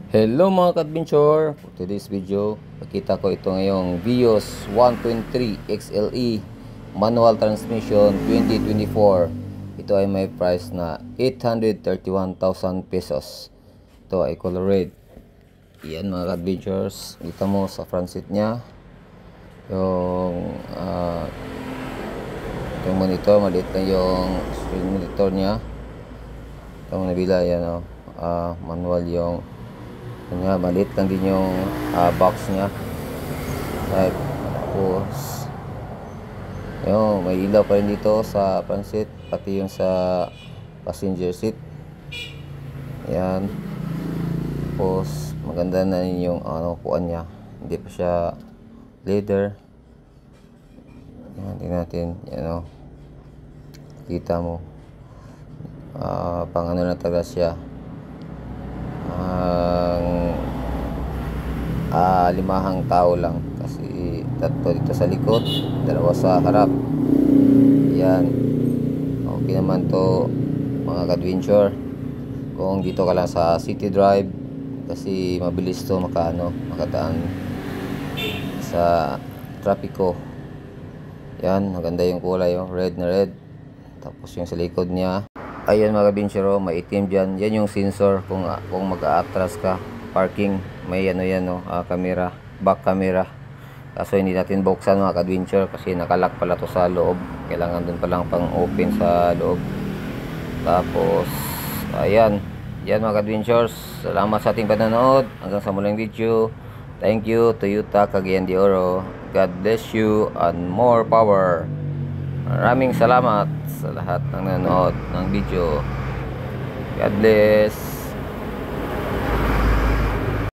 Hello mga ka-adventure! For today's video, pakita ko ito ngayong Vios 1.3 XLE manual transmission 2024. Ito ay may price na 831,000 pesos. Ito ay color red. Yan mga ka-adventures, kita mo sa front seat nya yung monitor, maliit na yung screen monitor nya. Itong nabila yan, manual yung kanya, maliit lang din yung box nya. Right. Tapos may ilaw pa rin dito sa front seat, pati yung sa passenger seat. Yan. Tapos maganda na yung upuan nya, hindi pa siya leather. Yan, tingnan natin. Yan, kita mo pang na talaga siya, limahang tao lang, kasi tatlo dito sa likod, dalawa sa harap. Yan, okay naman to mga ka-adventure kung dito ka lang sa city drive, kasi mabilis to makadaan sa trapiko. Yan, maganda yung kulay, red na red. Tapos yung sa likod niya, ayan mga ka-adventure, may itim dyan. Yan yung sensor kung mag-a-atras ka parking. May camera, back camera. Kaso hindi natin buksan mga ka-adventure kasi nakalock pala to sa loob. Kailangan dun palang pang open sa loob. Tapos ayan, yan mga ka-adventures, salamat sa ating panonood. Hanggang sa muling video. Thank you, Toyota Cagayan de Oro. God bless you and more power. Maraming salamat sa lahat ng nanonood ng video. God bless.